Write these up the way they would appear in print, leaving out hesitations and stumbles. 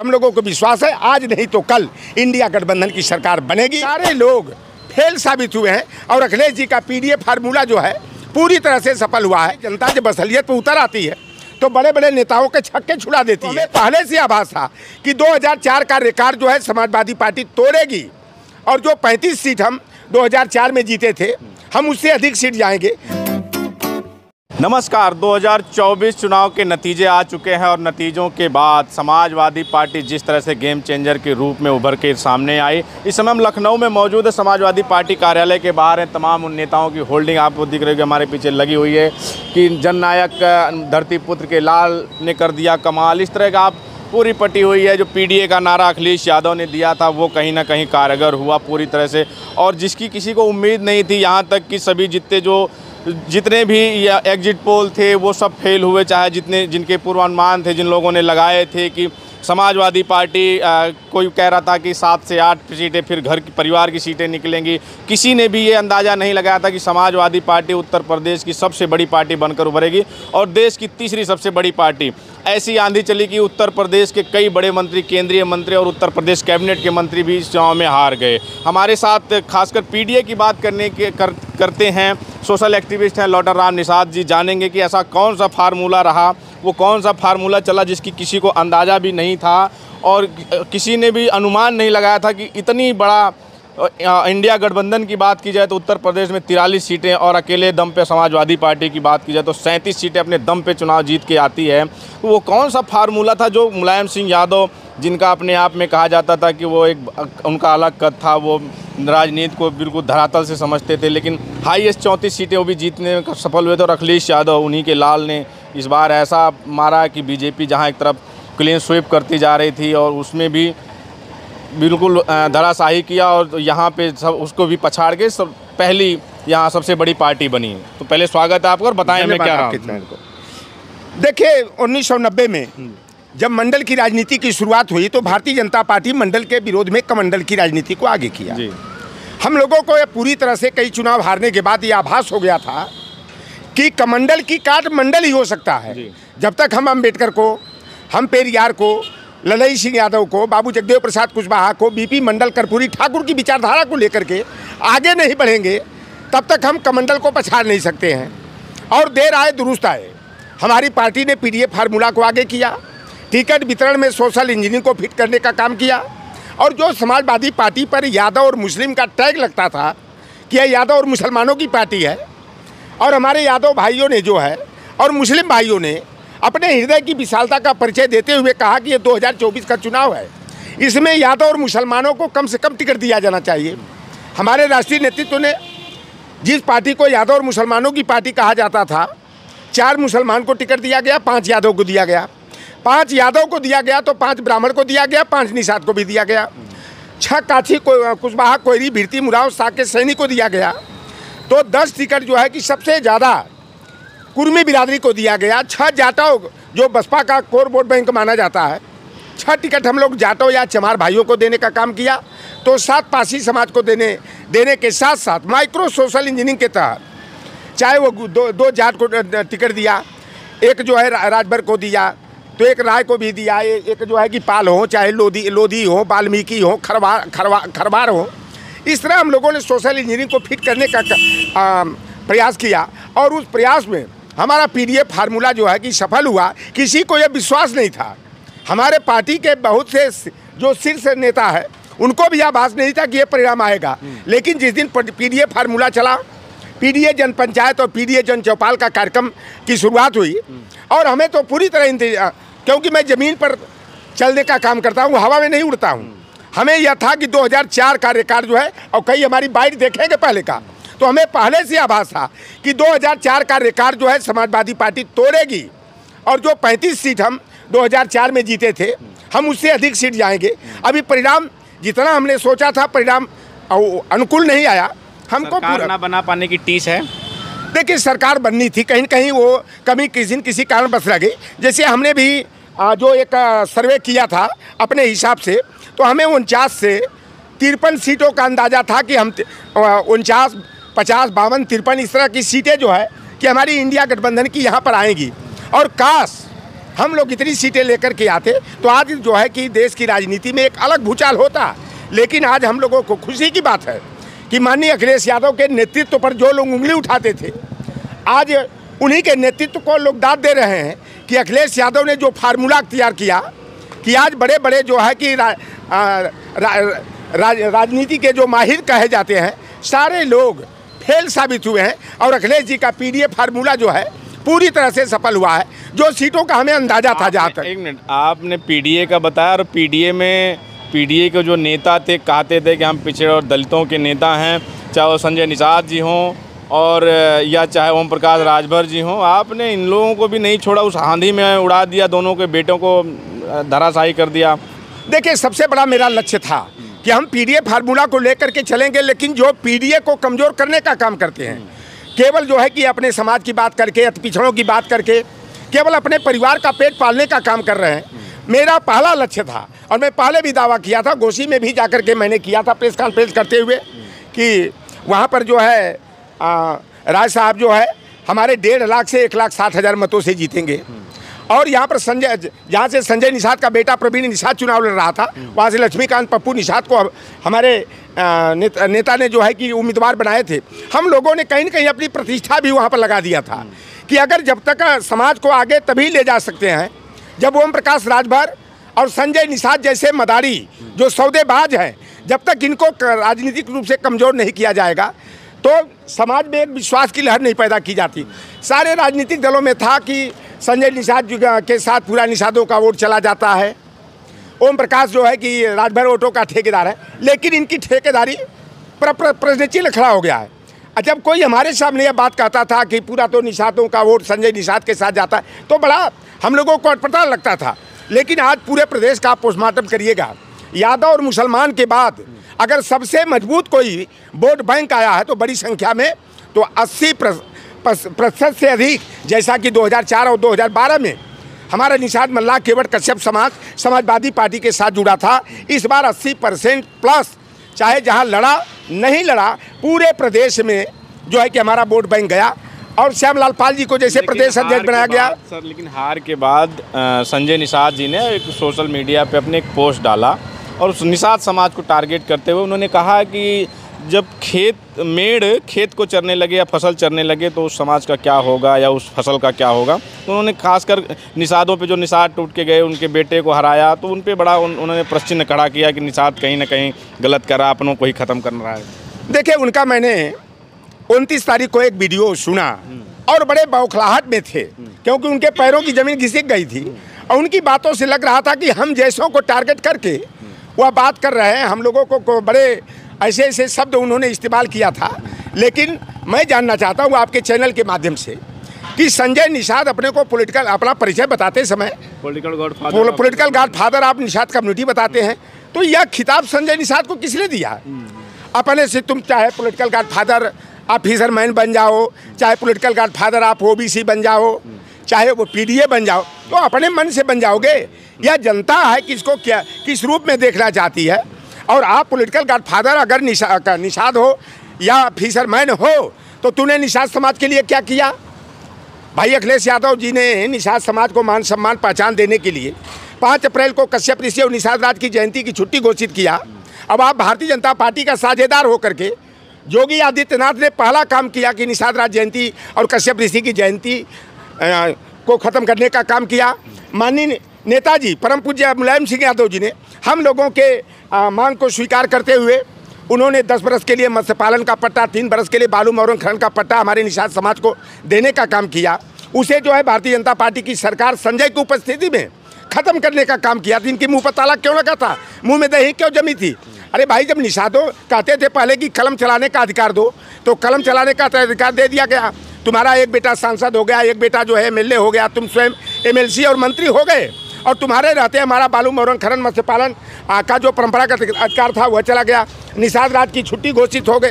हम लोगों को विश्वास है आज नहीं तो कल इंडिया गठबंधन की सरकार बनेगी। सारे लोग फेल साबित हुए हैं और अखिलेश जी का पीडीए फार्मूला जो है पूरी तरह से सफल हुआ है। जनता जब असलियत पर उतर आती है तो बड़े बड़े नेताओं के छक्के छुड़ा देती है। पहले से आभास था कि 2004 का रिकॉर्ड जो है समाजवादी पार्टी तोड़ेगी और जो 35 सीट हम 2004 में जीते थे हम उससे अधिक सीट जाएंगे। नमस्कार, 2024 चुनाव के नतीजे आ चुके हैं और नतीजों के बाद समाजवादी पार्टी जिस तरह से गेम चेंजर के रूप में उभर के सामने आई। इस समय हम लखनऊ में मौजूद है, समाजवादी पार्टी कार्यालय के बाहर हैं। तमाम उन नेताओं की होल्डिंग आपको दिख रही है हमारे पीछे लगी हुई है कि जननायक धरती पुत्र के लाल ने कर दिया कमाल। इस तरह का आप पूरी पटी हुई है। जो पीडीए का नारा अखिलेश यादव ने दिया था वो कहीं ना कहीं कारगर हुआ पूरी तरह से, और जिसकी किसी को उम्मीद नहीं थी। यहाँ तक कि सभी जितने भी एग्जिट पोल थे वो सब फेल हुए, चाहे जिनके पूर्वानुमान थे, जिन लोगों ने लगाए थे कि समाजवादी पार्टी कोई कह रहा था कि 7 से 8 सीटें फिर घर की परिवार की सीटें निकलेंगी। किसी ने भी ये अंदाज़ा नहीं लगाया था कि समाजवादी पार्टी उत्तर प्रदेश की सबसे बड़ी पार्टी बनकर उभरेगी और देश की तीसरी सबसे बड़ी पार्टी। ऐसी आंधी चली कि उत्तर प्रदेश के कई बड़े मंत्री, केंद्रीय मंत्री और उत्तर प्रदेश कैबिनेट के मंत्री भी इस चुनाव में हार गए। हमारे साथ खासकर पीडीए की बात करते हैं सोशल एक्टिविस्ट हैं लौटर राम निषाद जी। जानेंगे कि ऐसा कौन सा फार्मूला रहा, वो कौन सा फार्मूला चला जिसकी किसी को अंदाज़ा भी नहीं था और किसी ने भी अनुमान नहीं लगाया था कि इतनी बड़ा इंडिया गठबंधन की बात की जाए तो उत्तर प्रदेश में 43 सीटें और अकेले दम पे समाजवादी पार्टी की बात की जाए तो 37 सीटें अपने दम पे चुनाव जीत के आती है। तो वो कौन सा फार्मूला था जो मुलायम सिंह यादव, जिनका अपने आप में कहा जाता था कि वो उनका अलग कद था, वो राजनीति को बिल्कुल धरातल से समझते थे, लेकिन हाईएस्ट 34 सीटें वो भी जीतने में सफल हुए थे। और अखिलेश यादव उन्हीं के लाल ने इस बार ऐसा मारा कि बीजेपी जहाँ एक तरफ क्लीन स्वीप करती जा रही थी और उसमें भी बिल्कुल धराशाही किया और यहाँ पे सब उसको भी पछाड़ के सब पहली यहाँ सबसे बड़ी पार्टी बनी। तो पहले स्वागत है आपका और बताएं हमें क्या रहा। देखिए 1990 में जब मंडल की राजनीति की शुरुआत हुई तो भारतीय जनता पार्टी मंडल के विरोध में कमंडल की राजनीति को आगे किया। हम लोगों को ये पूरी तरह से कई चुनाव हारने के बाद ये आभास हो गया था कि कमंडल की काट मंडल ही हो सकता है। जब तक हम अम्बेडकर को, हम पेरियार को, ललई सिंह यादव को, बाबू जगदेव प्रसाद कुशवाहा को, बीपी मंडल, कर्पूरी ठाकुर की विचारधारा को लेकर के आगे नहीं बढ़ेंगे तब तक हम कमंडल को पछाड़ नहीं सकते हैं। और देर आए दुरुस्त आए, हमारी पार्टी ने पीडीए फार्मूला को आगे किया, टिकट वितरण में सोशल इंजीनियरिंग को फिट करने का काम किया। और जो समाजवादी पार्टी पर यादव और मुस्लिम का टैग लगता था कि यह यादव और मुसलमानों की पार्टी है, और हमारे यादव भाइयों ने जो है और मुस्लिम भाइयों ने अपने हृदय की विशालता का परिचय देते हुए कहा कि ये 2024 का चुनाव है, इसमें यादव और मुसलमानों को कम से कम टिकट दिया जाना चाहिए। हमारे राष्ट्रीय नेतृत्व ने जिस पार्टी को यादव और मुसलमानों की पार्टी कहा जाता था, 4 मुसलमान को टिकट दिया गया, 5 यादव को दिया गया, 5 यादव को दिया गया तो 5 ब्राह्मण को दिया गया, 5 निषाद को भी दिया गया, 6 काछी कुशवाहा, कोयरी, भिड़ती, मुराव, साके, सैनी को दिया गया। तो 10 टिकट जो है कि सबसे ज़्यादा कुर्मी बिरादरी को दिया गया। 6 जाटव जो बसपा का कोर वोट बैंक माना जाता है, 6 टिकट हम लोग जाटव या चमार भाइयों को देने का काम किया। तो 7 पासी समाज को देने के साथ साथ माइक्रो सोशल इंजीनियरिंग के तहत चाहे वो दो जाट को टिकट दिया, एक जो है राजभर को दिया, तो एक राय को भी दिया, एक जो है कि पाल हो, चाहे लोधी हो, वाल्मीकि हो, खरवार हो। इस तरह हम लोगों ने सोशल इंजीनियरिंग को फिट करने का प्रयास किया और उस प्रयास में हमारा पीडीए फार्मूला जो है कि सफल हुआ। किसी को यह विश्वास नहीं था, हमारे पार्टी के बहुत से जो शीर्ष नेता है उनको भी आभास नहीं था कि ये परिणाम आएगा। लेकिन जिस दिन पीडीए फार्मूला चला, पीडीए जन पंचायत और पीडीए जन चौपाल का कार्यक्रम की शुरुआत हुई और हमें तो पूरी तरह क्योंकि मैं ज़मीन पर चलने का काम करता हूँ, हवा में नहीं उड़ता हूँ, हमें यह था कि 2004 का रिकॉर्ड जो है, और कई हमारी बाइट देखेंगे पहले का, तो हमें पहले से आभास था कि 2004 का रिकॉर्ड जो है समाजवादी पार्टी तोड़ेगी और जो 35 सीट हम 2004 में जीते थे हम उससे अधिक सीट जाएंगे। अभी परिणाम जितना हमने सोचा था परिणाम अनुकूल नहीं आया। हमको सरकार ना बना पाने की टीस है। देखिए सरकार बननी थी, कहीं न कहीं वो कमी किसी कारण बस रह गई। जैसे हमने भी जो एक सर्वे किया था अपने हिसाब से, तो हमें 49 से 53 सीटों का अंदाज़ा था कि हम 49, 50, 52, 53 इस तरह की सीटें जो है कि हमारी इंडिया गठबंधन की यहाँ पर आएंगी। और काश हम लोग इतनी सीटें लेकर के आते तो आज जो है कि देश की राजनीति में एक अलग भूचाल होता। लेकिन आज हम लोगों को खुशी की बात है कि माननीय अखिलेश यादव के नेतृत्व पर जो लोग उंगली उठाते थे, आज उन्हीं के नेतृत्व को लोग दाद दे रहे हैं कि अखिलेश यादव ने जो फार्मूला तैयार किया कि आज बड़े बड़े जो है कि राजनीति के जो माहिर कहे जाते हैं सारे लोग फेल साबित हुए हैं और अखिलेश जी का पीडीए फार्मूला जो है पूरी तरह से सफल हुआ है, जो सीटों का हमें अंदाजा था। जहाँ तक एक मिनट, आपने पीडीए का बताया और पीडीए के जो नेता थे कहते थे कि हम पिछड़े और दलितों के नेता हैं, चाहे वो संजय निषाद जी हों और या चाहे ओम प्रकाश राजभर जी हों, आपने इन लोगों को भी नहीं छोड़ा, उस आंधी में उड़ा दिया, दोनों के बेटों को धराशायी कर दिया। देखिए, सबसे बड़ा मेरा लक्ष्य था कि हम पीडीए फार्मूला को लेकर के चलेंगे, लेकिन जो पीडीए को कमज़ोर करने का काम करते हैं, केवल जो है कि अपने समाज की बात करके, अति पिछड़ों की बात करके, केवल अपने परिवार का पेट पालने का काम कर रहे हैं। मेरा पहला लक्ष्य था और मैं पहले भी दावा किया था, गोशी में भी जाकर के मैंने किया था प्रेस कॉन्फ्रेंस करते हुए कि वहाँ पर जो है राज साहब जो है हमारे 1.5 लाख से 1,60,000 मतों से जीतेंगे। और यहाँ पर जहाँ से संजय निषाद का बेटा प्रवीण निषाद चुनाव लड़ रहा था, वहाँ से लक्ष्मीकांत पप्पू निषाद को हमारे नेता ने जो है कि उम्मीदवार बनाए थे। हम लोगों ने कहीं न कहीं अपनी प्रतिष्ठा भी वहाँ पर लगा दिया था कि अगर जब तक समाज को आगे तभी ले जा सकते हैं जब ओम प्रकाश राजभर और संजय निषाद जैसे मदारी जो सौदेबाज हैं, जब तक इनको राजनीतिक रूप से कमज़ोर नहीं किया जाएगा तो समाज में एक विश्वास की लहर नहीं पैदा की जाती। सारे राजनीतिक दलों में था कि संजय निषाद के साथ पूरा निषादों का वोट चला जाता है, ओम प्रकाश जो है कि राजभर वोटों का ठेकेदार है, लेकिन इनकी ठेकेदारी प्रश्नचिन्ह खड़ा हो गया है। जब कोई हमारे सामने यह बात कहता था कि पूरा तो निषादों का वोट संजय निषाद के साथ जाता है तो बड़ा हम लोगों को अटपटा लगता था। लेकिन आज पूरे प्रदेश का पोस्टमार्टम करिएगा, यादव और मुसलमान के बाद अगर सबसे मजबूत कोई वोट बैंक आया है तो बड़ी संख्या में तो 80% से अधिक, जैसा कि 2004 और 2012 में हमारा निषाद मल्लाह केवट कश्यप समाजवादी पार्टी के साथ जुड़ा था। इस बार 80% प्लस, चाहे जहां लड़ा नहीं लड़ा, पूरे प्रदेश में जो है कि हमारा वोट बैंक गया और श्यामलाल पाल जी को जैसे प्रदेश अध्यक्ष बनाया गया। सर, लेकिन हार के बाद संजय निषाद जी ने एक सोशल मीडिया पे अपने एक पोस्ट डाला और उस निषाद समाज को टारगेट करते हुए उन्होंने कहा कि जब खेत को चरने लगे या फसल चरने लगे तो उस समाज का क्या होगा या उस फसल का क्या होगा। तो उन्होंने खासकर निषादों पे जो निषाद टूट के गए उनके बेटे को हराया तो उन पे बड़ा उन्होंने प्रश्न खड़ा किया कि निषाद कहीं ना कहीं गलत कर रहा, अपनों को ही ख़त्म कर रहा है। देखिए, उनका मैंने 29 तारीख को एक वीडियो सुना और बड़े बौखलाहट में थे क्योंकि उनके पैरों की ज़मीन घिसक गई थी और उनकी बातों से लग रहा था कि हम जैसों को टारगेट करके वह बात कर रहे हैं। हम लोगों को बड़े ऐसे ऐसे शब्द उन्होंने इस्तेमाल किया था। लेकिन मैं जानना चाहता हूँ आपके चैनल के माध्यम से कि संजय निषाद अपने को अपना परिचय बताते समय पॉलिटिकल गॉडफादर आप निषाद कम्युनिटी बताते हैं, तो यह खिताब संजय निषाद को किसने दिया? अपने से तुम चाहे पॉलिटिकल गॉडफादर आप फिशरमैन बन जाओ, चाहे पॉलिटिकल गॉडफादर आप ओबीसी बन जाओ, चाहे वो पीडीए बन जाओ, तो अपने मन से बन जाओगे। यह जनता है किसको क्या किस रूप में देखना चाहती है। और आप पॉलिटिकल गॉडफादर अगर निषाद हो या फिशरमैन हो तो तूने निषाद समाज के लिए क्या किया? भाई अखिलेश यादव जी ने निषाद समाज को मान सम्मान पहचान देने के लिए 5 अप्रैल को कश्यप ऋषि और निषाद राज की जयंती की छुट्टी घोषित किया। अब आप भारतीय जनता पार्टी का साझेदार होकर के योगी आदित्यनाथ ने पहला काम किया कि निषाद राज जयंती और कश्यप ऋषि की जयंती को ख़त्म करने का काम किया। माननीय नेताजी परम पूज्य मुलायम सिंह यादव जी ने हम लोगों के मांग को स्वीकार करते हुए उन्होंने 10 बरस के लिए मत्स्य पालन का पट्टा, 3 बरस के लिए बालू मौरंग खनन का पट्टा हमारे निषाद समाज को देने का काम किया। उसे जो है भारतीय जनता पार्टी की सरकार संजय की उपस्थिति में ख़त्म करने का काम किया। इनकी मुँह पर ताला क्यों लगा था, मुँह में दही क्यों जमी थी? अरे भाई, जब निषादों कहते थे पहले कि कलम चलाने का अधिकार दो, तो कलम चलाने का अधिकार दे दिया गया। तुम्हारा एक बेटा सांसद हो गया, एक बेटा जो है एमएलए हो गया, तुम स्वयं एमएलसी और मंत्री हो गए और तुम्हारे रहते हमारा बालू मौरंग खनन मत्स्य पालन का जो परंपरागत अधिकार था वह चला गया। निषाद राज की छुट्टी घोषित हो गई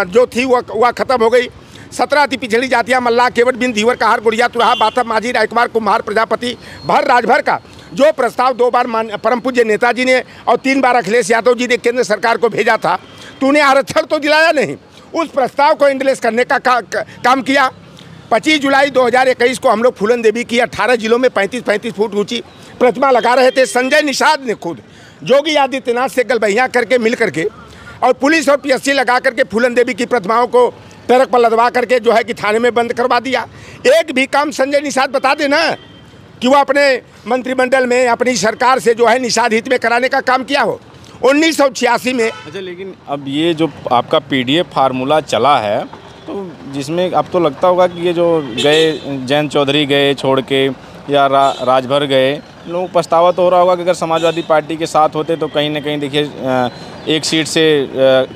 जो थी वह खत्म हो गई। 17 अति पिछड़ी जातियाँ मल्लाह केवट बिन धीवर कहार गुड़िया तुराहा बाथम माझी रायकुमार कुम्हार प्रजापति भर राजभर का जो प्रस्ताव 2 बार परम पूज्य नेताजी ने और 3 बार अखिलेश यादव जी ने केंद्र सरकार को भेजा था, तूने आरक्षण तो दिलाया नहीं, उस प्रस्ताव को इंडलेस करने का काम किया। 25 जुलाई 2021 को हम लोग फूलन देवी की 18 जिलों में 35-35 फुट ऊंची प्रतिमा लगा रहे थे। संजय निषाद ने खुद योगी आदित्यनाथ से गलबहियाँ करके मिल करके और पुलिस और पीएससी लगा करके फूलन देवी की प्रतिमाओं को ट्रक पर लदवा करके जो है कि थाने में बंद करवा दिया। एक भी काम संजय निषाद बता देना कि वो अपने मंत्रिमंडल में अपनी सरकार से जो है निषाद हित में कराने का काम किया हो 1986 में। अच्छा, लेकिन अब ये जो आपका पीडीएफ फार्मूला चला है तो जिसमें अब तो लगता होगा कि ये जो गए जयंत चौधरी गए छोड़ के या राजभर गए, लोगों को पछतावा तो हो रहा होगा कि अगर समाजवादी पार्टी के साथ होते तो कहीं ना कहीं देखिए 1 सीट से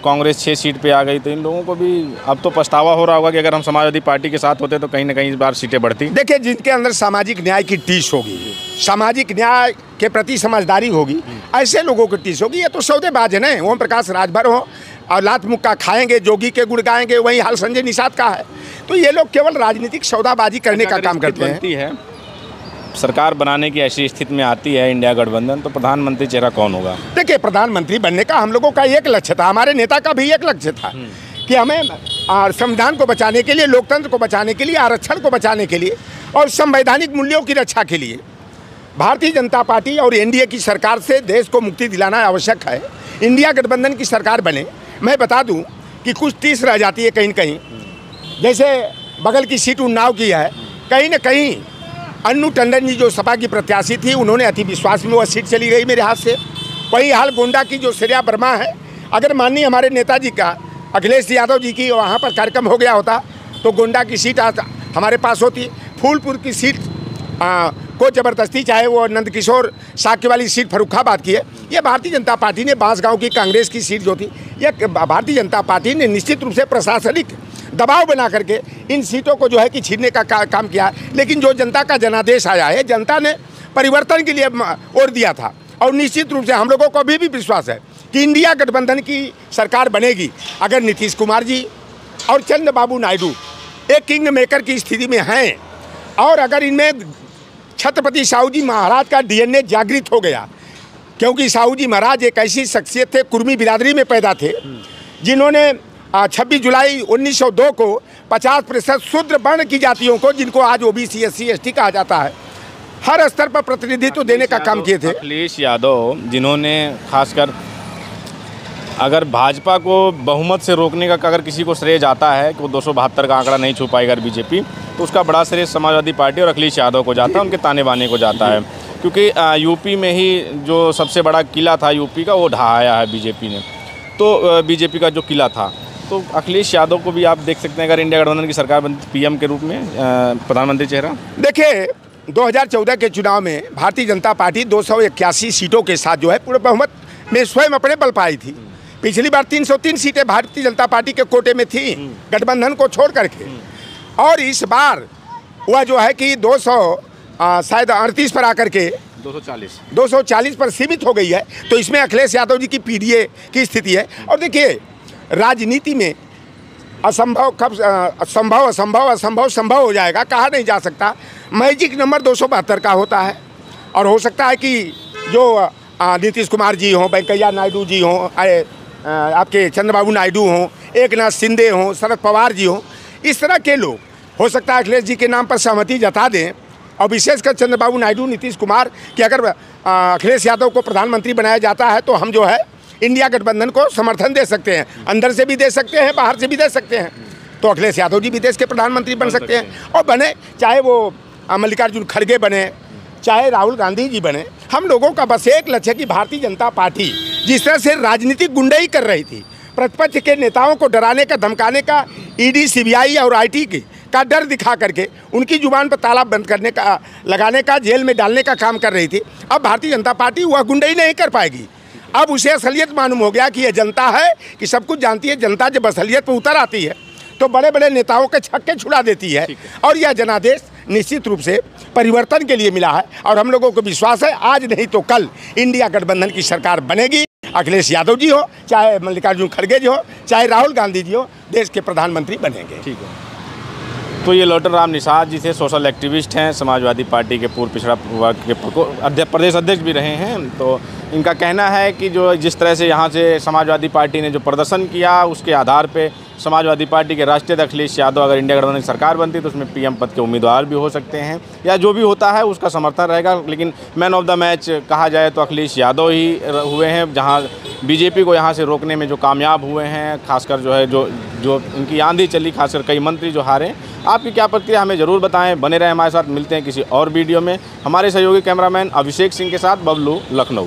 कांग्रेस 6 सीट पे आ गई, तो इन लोगों को भी अब तो पछतावा हो रहा होगा कि अगर हम समाजवादी पार्टी के साथ होते तो कहीं ना कहीं इस बार सीटें बढ़ती। देखिए, जिनके अंदर सामाजिक न्याय की टीस होगी, सामाजिक न्याय के प्रति समझदारी होगी, ऐसे लोगों की टीस होगी। ये तो सौदेबाज है ना, ओम प्रकाश राजभर हो और लात मुक्का खाएंगे, जोगी के गुड़ गाएंगे, वही हाल संजय निषाद का है। तो ये लोग केवल राजनीतिक सौदाबाजी करने का काम करते हैं। सरकार बनाने की ऐसी स्थिति में आती है इंडिया गठबंधन, तो प्रधानमंत्री चेहरा कौन होगा? देखिए, प्रधानमंत्री बनने का हम लोगों का एक लक्ष्य था, हमारे नेता का भी एक लक्ष्य था कि हमें संविधान को बचाने के लिए, लोकतंत्र को बचाने के लिए, आरक्षण को बचाने के लिए और संवैधानिक मूल्यों की रक्षा के लिए भारतीय जनता पार्टी और एनडीए की सरकार से देश को मुक्ति दिलाना आवश्यक है। इंडिया गठबंधन की सरकार बने। मैं बता दूं कि कुछ 30 रह जाती है कहीं न कहीं, जैसे बगल की सीट उन्नाव की है, कहीं न कहीं अन्नू टंडन जी जो सपा की प्रत्याशी थी, उन्होंने अति विश्वास में वह सीट चली गई मेरे हाथ से। वही हाल गोंडा की जो श्रेया वर्मा है, अगर माननीय हमारे नेताजी का अखिलेश यादव जी की वहाँ पर कार्यक्रम हो गया होता तो गोंडा की सीट हमारे पास होती। फूलपुर की सीट को ज़बरदस्ती, चाहे वो नंदकिशोर साक्य वाली सीट फर्रुखाबाद की है, ये भारतीय जनता पार्टी ने, बांसगांव की कांग्रेस की सीट जो थी, ये भारतीय जनता पार्टी ने निश्चित रूप से प्रशासनिक दबाव बना करके इन सीटों को जो है कि छीनने का काम किया। लेकिन जो जनता का जनादेश आया है, जनता ने परिवर्तन के लिए वोट दिया था और निश्चित रूप से हम लोगों को अभी भी विश्वास है कि इंडिया गठबंधन की सरकार बनेगी अगर नीतीश कुमार जी और चंद्रबाबू नायडू एक किंग मेकर की स्थिति में हैं और अगर इनमें छत्रपति साहू जी महाराज का डीएनए जागृत हो गया, क्योंकि साहू जी महाराज एक ऐसी शख्सियत थे, कुर्मी बिरादरी में पैदा थे, जिन्होंने 26 जुलाई 1902 को 50% शूद्र वर्ण की जातियों को, जिनको आज ओबीसी SC ST कहा जाता है, हर स्तर पर प्रतिनिधित्व देने का काम किए थे। अखिलेश यादव, जिन्होंने खासकर अगर भाजपा को बहुमत से रोकने का अगर किसी को श्रेय जाता है कि वो 272 का आंकड़ा नहीं छू पाएगा बीजेपी, तो उसका बड़ा श्रेय समाजवादी पार्टी और अखिलेश यादव को जाता है, उनके ताने बाने को जाता है, क्योंकि यूपी में ही जो सबसे बड़ा किला था यूपी का, वो ढहाया है बीजेपी ने। तो बीजेपी का जो किला था, तो अखिलेश यादव को भी आप देख सकते हैं अगर इंडिया गठबंधन की सरकार बनती पीएम के रूप में प्रधानमंत्री चेहरा। देखिए, 2014 के चुनाव में भारतीय जनता पार्टी 281 सीटों के साथ जो है पूरे बहुमत में स्वयं अपने बल पाई थी। पिछली बार 303 सीटें भारतीय जनता पार्टी के कोटे में थी गठबंधन को छोड़ करके, और इस बार वह जो है कि 238 पर आकर के 240 पर सीमित हो गई है। तो इसमें अखिलेश यादव जी की पीडीए की स्थिति है। और देखिए, राजनीति में असंभव कब संभव असंभव असंभव संभव हो जाएगा, कहा नहीं जा सकता। मैजिक नंबर 272 का होता है और हो सकता है कि जो नीतीश कुमार जी हों, वेंकैया नायडू जी हों, आपके चंद्रबाबू नायडू हों, एकनाथ शिंदे हों, शरद पवार जी हों, इस तरह के लोग हो सकता है अखिलेश जी के नाम पर सहमति जता दें। और विशेषकर चंद्रबाबू नायडू, नीतीश कुमार कि अगर अखिलेश यादव को प्रधानमंत्री बनाया जाता है तो हम जो है इंडिया गठबंधन को समर्थन दे सकते हैं, अंदर से भी दे सकते हैं, बाहर से भी दे सकते हैं। तो अखिलेश यादव जी भी देश के प्रधानमंत्री बन सकते हैं और बने, चाहे वो मल्लिकार्जुन खड़गे बने, चाहे राहुल गांधी जी बने। हम लोगों का बस एक लक्ष्य है कि भारतीय जनता पार्टी जिस तरह से राजनीतिक गुंडाई कर रही थी, प्रतिपक्ष के नेताओं को डराने का, धमकाने का, ईडी, सीबीआई और आईटी का डर दिखा करके उनकी जुबान पर ताला बंद करने का, लगाने का, जेल में डालने का काम कर रही थी, अब भारतीय जनता पार्टी वह गुंडाई नहीं कर पाएगी। अब उसे असलियत मालूम हो गया कि यह जनता है कि सब कुछ जानती है। जनता जब असलियत पर उतर आती है तो बड़े बड़े नेताओं के छक्के छुड़ा देती है और यह जनादेश निश्चित रूप से परिवर्तन के लिए मिला है। और हम लोगों को विश्वास है आज नहीं तो कल इंडिया गठबंधन की सरकार बनेगी। अखिलेश यादव जी हो, चाहे मल्लिकार्जुन खड़गे जी हो, चाहे राहुल गांधी जी हो, देश के प्रधानमंत्री बनेंगे। ठीक है। तो ये लोटन राम निषाद जी थे, सोशल एक्टिविस्ट हैं, समाजवादी पार्टी के पूर्व पिछड़ा वर्ग के प्रदेश अध्यक्ष भी रहे हैं। तो इनका कहना है कि जो जिस तरह से यहाँ से समाजवादी पार्टी ने जो प्रदर्शन किया, उसके आधार पे समाजवादी पार्टी के राष्ट्रीय अध्यक्ष अखिलेश यादव अगर इंडिया गठबंधन की सरकार बनती तो उसमें पीएम पद के उम्मीदवार भी हो सकते हैं, या जो भी होता है उसका समर्थन रहेगा। लेकिन मैन ऑफ द मैच कहा जाए तो अखिलेश यादव ही हुए हैं, जहाँ बीजेपी को यहाँ से रोकने में जो कामयाब हुए हैं, खासकर जो है जो इनकी आंधी चली, खासकर कई मंत्री जो हारे। आपकी क्या प्रतिक्रिया हमें ज़रूर बताएं, बने रहें हमारे साथ। मिलते हैं किसी और वीडियो में। हमारे सहयोगी कैमरामैन अभिषेक सिंह के साथ बबलू, लखनऊ।